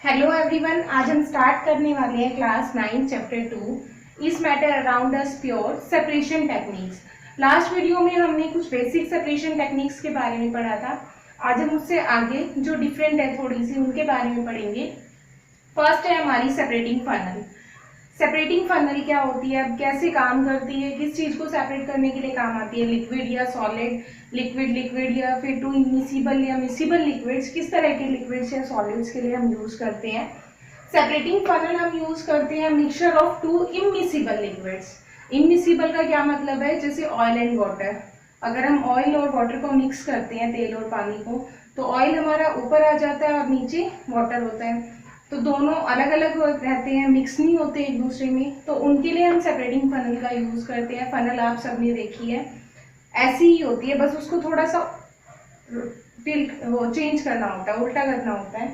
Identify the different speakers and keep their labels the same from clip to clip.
Speaker 1: Hello everyone, आज हम start करने वाले हैं क्लास 9 चैप्टर 2 इस matter around us pure separation techniques. Last video में हमने कुछ बेसिक सेपरेशन टेक्निक्स के बारे में पढ़ा था। आज हम उससे आगे जो डिफरेंट है थोड़ी सी उनके बारे में पढ़ेंगे। फर्स्ट है हमारी सेपरेटिंग फनल। सेपरेटिंग फनल क्या होती है, अब कैसे काम करती है, किस चीज को सेपरेट करने के लिए काम आती है, लिक्विड या सॉलिड, लिक्विड या फिर टू इमिसिबल या मिसिबल लिक्विड्स, किस तरह के लिक्विड्स या सॉलिड्स के लिए हम यूज करते हैं। सेपरेटिंग फनल हम यूज करते हैं mixture of to immiscible liquids. Immiscible का क्या मतलब है, जैसे ऑयल एंड वाटर। अगर हम ऑयल और वाटर को मिक्स करते हैं, तेल और पानी को, तो ऑयल हमारा ऊपर आ जाता है और नीचे वाटर होता है, तो दोनों अलग अलग रहते हैं, मिक्स नहीं होते एक दूसरे में, तो उनके लिए हम सेपरेटिंग फनल का यूज करते हैं। फनल आप सबने देखी है, ऐसी ही होती है, बस उसको थोड़ा सा वो चेंज करना होता है, उल्टा करना होता है।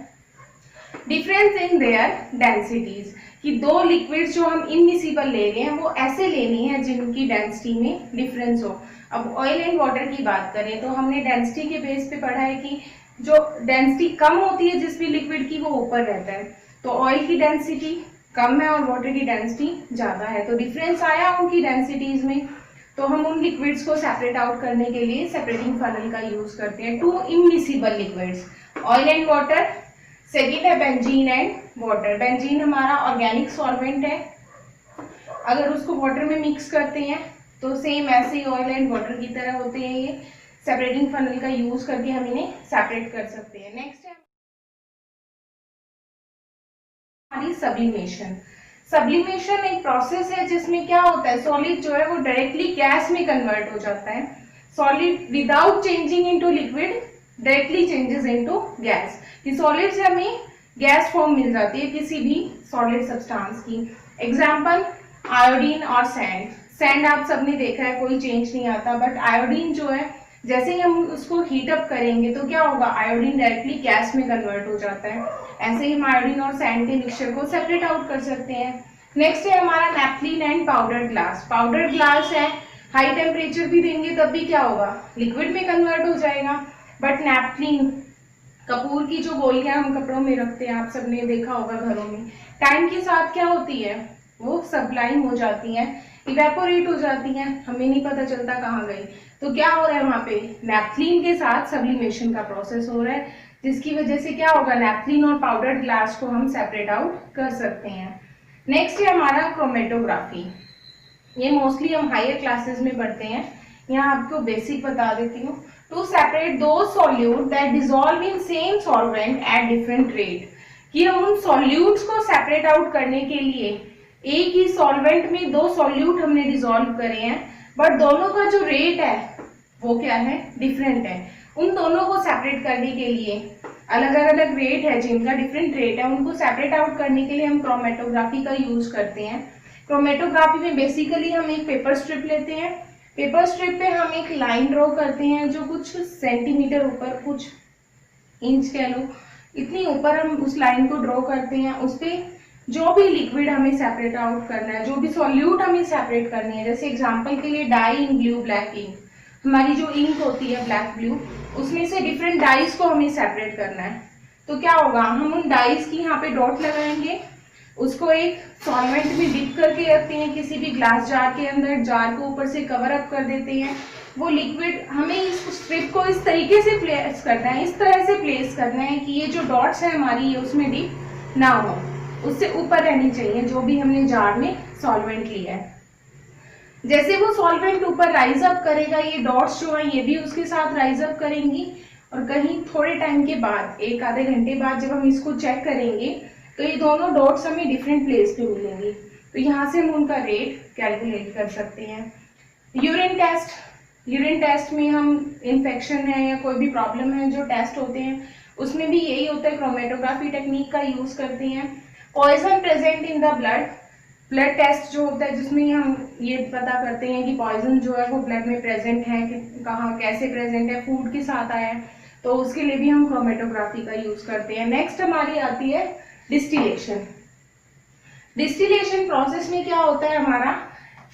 Speaker 1: डिफरेंस इन देयर डेंसिटीज, कि दो लिक्विड्स जो हम इमिसिबल ले रहे हैं वो ऐसे लेनी है जिनकी डेंसिटी में डिफरेंस हो। अब ऑयल एंड वाटर की बात करें तो हमने डेंसिटी के बेस पे पढ़ा है कि जो डेंसिटी कम होती है जिस भी लिक्विड की वो ऊपर रहता है, तो ऑयल की डेंसिटी कम है और वाटर की डेंसिटी ज्यादा है, तो डिफरेंस आया उनकी डेंसिटीज में। तो हम उन लिक्विड्स को सेपरेट आउट करने के लिए सेपरेटिंग फनल का यूज करते हैं। To immiscible liquids, oil and water. Second है बेंजीन एंड वाटर। बेंजीन हमारा ऑर्गेनिक सॉल्वेंट है, अगर उसको वाटर में मिक्स करते हैं तो सेम ऐसे ही ऑयल एंड वाटर की तरह होते हैं। ये सेपरेटिंग फनल का यूज करके हम इन्हें सेपरेट कर सकते हैं। नेक्स्ट है हमारी सब्लिमेशन। सब्लिमेशन एक प्रोसेस है जिसमें क्या होता है, सॉलिड जो है वो डायरेक्टली गैस में कन्वर्ट हो जाता है। Solid without changing into liquid directly changes into gas. कि सॉलिड से हमें गैस फॉर्म मिल जाती है किसी भी सॉलिड सब्सटेंस की। एग्जांपल आयोडीन और सैंड। सैंड आप सबने देखा है, कोई चेंज नहीं आता, बट आयोडीन जो है जैसे ही हम उसको हीट अप करेंगे तो क्या होगा, आयोडीन डायरेक्टली गैस में कन्वर्ट हो जाता है। ऐसे ही हम आयोडीन और सैंड के मिक्सचर को सेपरेट आउट कर सकते हैं। नेक्स्ट है हमारा naphthalene and powder glass. Powder glass है, हाई टेम्परेचर भी देंगे तब भी क्या होगा, लिक्विड में कन्वर्ट हो जाएगा। बट नैपथलीन, कपूर की जो गोलियां हम कपड़ों में रखते हैं, आप सबने देखा होगा घरों में, टाइम के साथ क्या होती है, वो सब्लाइम हो जाती हैं, इवेपोरेट हो जाती हैं, हमें नहीं पता चलता कहाँ गई। तो क्या हो रहा है वहां पे, नैपथलीन के साथ सब्लिमेशन का प्रोसेस हो रहा है, जिसकी वजह से क्या होगा, नैपथलीन और पाउडर ग्लास को हम सेपरेट आउट कर सकते हैं। नेक्स्ट है हमारा क्रोमेटोग्राफी। ये मोस्टली हम हायर क्लासेस में पढ़ते हैं, यहाँ आपको बेसिक बता देती हूँ। टू सेपरेट दो solute that dissolve in same solvent at different rate, कि हम उन सॉल्यूट्स को सेपरेट आउट करने के लिए एक ही सॉल्वेंट में दो सॉल्यूट हमने डिसॉल्व करे हैं, बट दोनों का जो रेट है वो क्या है, डिफरेंट है। उन दोनों को सेपरेट करने के लिए अलग अलग रेट है, जिनका डिफरेंट रेट है, उनको सेपरेट आउट करने के लिए हम क्रोमेटोग्राफी का यूज करते हैं। क्रोमेटोग्राफी में बेसिकली हम एक पेपर स्ट्रिप लेते हैं, पेपर स्ट्रिप पे हम एक लाइन ड्रॉ करते हैं जो कुछ सेंटीमीटर ऊपर, कुछ इंच कह लो, इतनी ऊपर हम उस लाइन को ड्रॉ करते हैं। उस पर जो भी लिक्विड हमें सेपरेट आउट करना है, जो भी सॉल्यूट हमें सेपरेट करनी है, जैसे एग्जांपल के लिए dye in blue black ink, हमारी जो इंक होती है ब्लैक ब्लू, उसमें से डिफरेंट डाइज को हमें सेपरेट करना है। तो क्या होगा, हम उन डाइज की यहाँ पे डॉट लगाएंगे, उसको एक सॉल्वेंट में डिप करके रखते हैं किसी भी ग्लास जार के अंदर, जार को ऊपर से कवर अप कर देते हैं। वो लिक्विड हमें इस स्ट्रिप को इस तरीके से प्लेस करना है, इस तरह से प्लेस करना है कि ये जो डॉट्स है हमारी, ये उसमें डिप ना हो, उससे ऊपर रहनी चाहिए जो भी हमने जार में सॉल्वेंट लिया है। जैसे वो सॉल्वेंट ऊपर राइज अप करेगा, ये डॉट्स जो है ये भी उसके साथ राइज अप करेंगी, और कहीं थोड़े टाइम के बाद, एक आधे घंटे बाद जब हम इसको चेक करेंगे तो ये दोनों डॉट्स हमें डिफरेंट प्लेस पे मिलेंगी। तो यहाँ से हम उनका रेट कैलकुलेट कर सकते हैं। यूरिन टेस्ट, यूरिन टेस्ट में हम इन्फेक्शन है या कोई भी प्रॉब्लम है जो टेस्ट होते हैं, उसमें भी यही होता है, क्रोमेटोग्राफी टेक्निक का यूज करते हैं। Poison present in the blood, blood test जो होता है जिसमें हम ये पता करते हैं कि पॉइजन जो है वो ब्लड में प्रेजेंट है कि कहाँ, कैसे प्रेजेंट है, फूड के साथ आया है, तो उसके लिए भी हम क्रोमेटोग्राफी का यूज करते हैं। नेक्स्ट हमारी आती है डिस्टिलेशन। डिस्टिलेशन प्रोसेस में क्या होता है, हमारा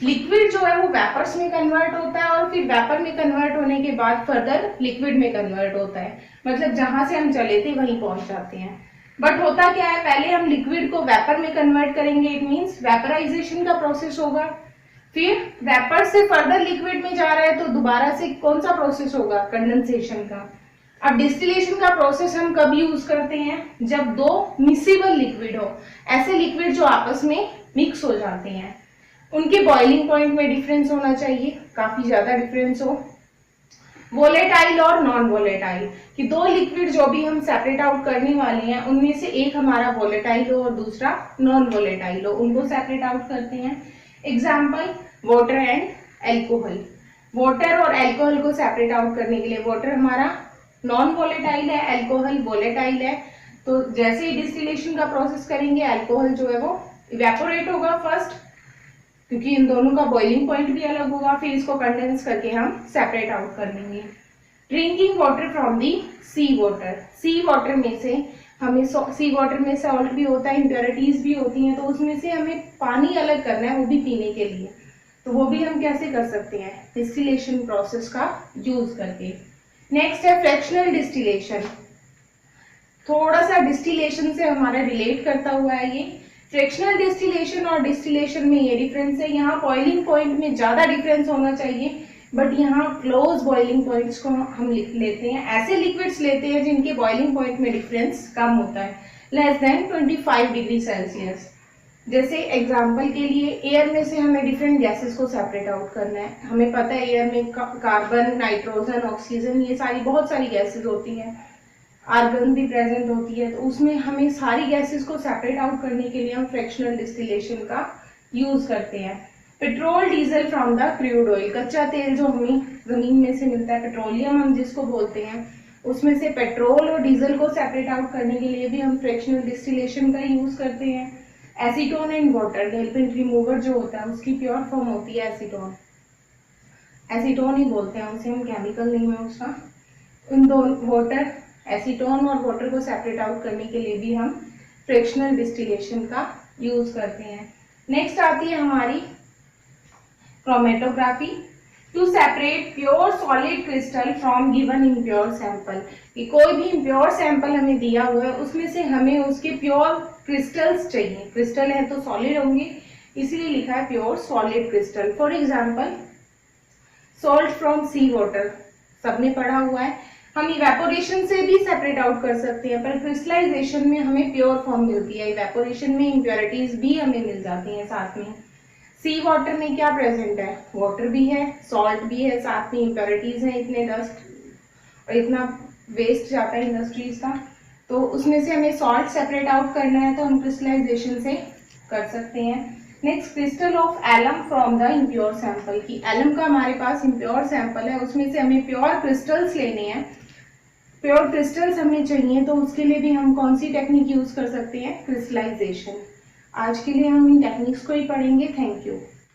Speaker 1: लिक्विड जो है वो वेपर्स में कन्वर्ट होता है, और फिर वेपर में कन्वर्ट होने के बाद फर्दर लिक्विड में कन्वर्ट होता है, मतलब जहां से हम चले थे वहीं पहुंच जाते हैं। बट होता क्या है, पहले हम लिक्विड को वेपर में कन्वर्ट करेंगे, इट मीन्स वेपराइजेशन का प्रोसेस होगा, फिर वेपर से फर्दर लिक्विड में जा रहा है तो दोबारा से कौन सा प्रोसेस होगा, कंडेंसेशन का। अब डिस्टिलेशन का प्रोसेस हम कब यूज करते हैं, जब दो मिक्सिबल लिक्विड हो, ऐसे लिक्विड जो आपस में मिक्स हो जाते हैं, उनके बॉइलिंग पॉइंट में डिफरेंस होना चाहिए, काफी ज्यादा डिफरेंस हो, वोलेटाइल और नॉन वोलेटाइल, कि दो लिक्विड जो भी हम सेपरेट आउट करने वाले हैं उनमें से एक हमारा वोलेटाइल हो और दूसरा नॉन वोलेटाइल हो, उनको सेपरेट आउट करते हैं। Example, water and alcohol. Water और एल्कोहल को सेपरेट आउट करने के लिए, वाटर हमारा नॉन वोलेटाइल है, एल्कोहल वोलेटाइल है, तो जैसे ही डिस्टिलेशन का प्रोसेस करेंगे एल्कोहल जो है वो इवेपोरेट होगा फर्स्ट, क्योंकि इन दोनों का बॉइलिंग पॉइंट भी अलग होगा, फिर इसको कंडेंस करके हम सेपरेट आउट कर लेंगे। Drinking water from the sea water, sea water में से हमें, सी वाटर में सॉल्ट भी होता है, इम्प्योरिटीज भी होती हैं, तो उसमें से हमें पानी अलग करना है, वो भी पीने के लिए, तो वो भी हम कैसे कर सकते हैं, डिस्टिलेशन प्रोसेस का यूज करके। नेक्स्ट है फ्रैक्शनल डिस्टिलेशन, थोड़ा सा डिस्टिलेशन से हमारा रिलेट करता हुआ है ये। फ्रैक्शनल डिस्टिलेशन और डिस्टिलेशन में ये डिफरेंस है, यहाँ बॉइलिंग पॉइंट में ज्यादा डिफरेंस होना चाहिए, बट यहाँ क्लोज बॉइलिंग पॉइंट्स को हम लिख लेते हैं, ऐसे लिक्विड्स लेते हैं जिनके बॉइलिंग पॉइंट में डिफरेंस कम होता है, लेस देन 25 डिग्री सेल्सियस। जैसे एग्जाम्पल के लिए, एयर में से हमें डिफरेंट गैसेस को सेपरेट आउट करना है, हमें पता है एयर में कार्बन, नाइट्रोजन, ऑक्सीजन, ये सारी बहुत सारी गैसेस होती हैं, आर्गन भी प्रेजेंट होती है, तो उसमें हमें सारी गैसेस को सेपरेट आउट करने के लिए हम फ्रैक्शनल डिस्टिलेशन का यूज करते हैं। Petrol, diesel from the crude oil, कच्चा तेल जो हमें जमीन में से मिलता है, पेट्रोलियम हम जिसको बोलते हैं, उसमें से पेट्रोल और डीजल को सेपरेट आउट करने के लिए भी हम फ्रैक्शनल डिस्टिलेशन का यूज करते हैं। Acetone and water, nail paint remover जो होता है उसकी प्योर फॉर्म होती है एसीटोन, एसीटोन ही बोलते हैं उसे हम, केमिकल नेम है उसका। उन दो वाटर, एसीटोन और वाटर को सेपरेट आउट करने के लिए भी हम फ्रैक्शनल डिस्टिलेशन का यूज करते हैं। नेक्स्ट आती है हमारी chromatography, to separate pure solid crystal from given impure sample, कि कोई भी इम्प्योर सैंपल हमें दिया हुआ है उसमें से हमें उसके प्योर क्रिस्टल्स चाहिए, क्रिस्टल है तो सॉलिड होंगे, इसलिए लिखा है pure solid crystal. For example, salt from sea water, सबने पढ़ा हुआ है, हम इवेपोरेशन से भी सेपरेट आउट कर सकते हैं, पर क्रिस्टलाइजेशन में हमें प्योर फॉर्म मिलती है, इवेपोरेशन में इम्प्योरिटीज भी हमें मिल जाती हैं साथ में। सी वाटर में क्या प्रेजेंट है, वाटर भी है, सॉल्ट भी है, साथ में इम्प्योरिटीज हैं, इतने डस्ट और इतना वेस्ट जाता है इंडस्ट्रीज का, तो उसमें से हमें सॉल्ट सेपरेट आउट करना है तो हम क्रिस्टलाइजेशन से कर सकते हैं। Next, crystal of alum from the impure sample, की एलम का हमारे पास इम्प्योर सैंपल है, उसमें से हमें प्योर क्रिस्टल्स लेने हैं, प्योर क्रिस्टल्स हमें चाहिए, तो उसके लिए भी हम कौन सी टेक्निक यूज कर सकते हैं, क्रिस्टलाइजेशन। आज के लिए हम इन टेक्निक्स को ही पढ़ेंगे। Thank you.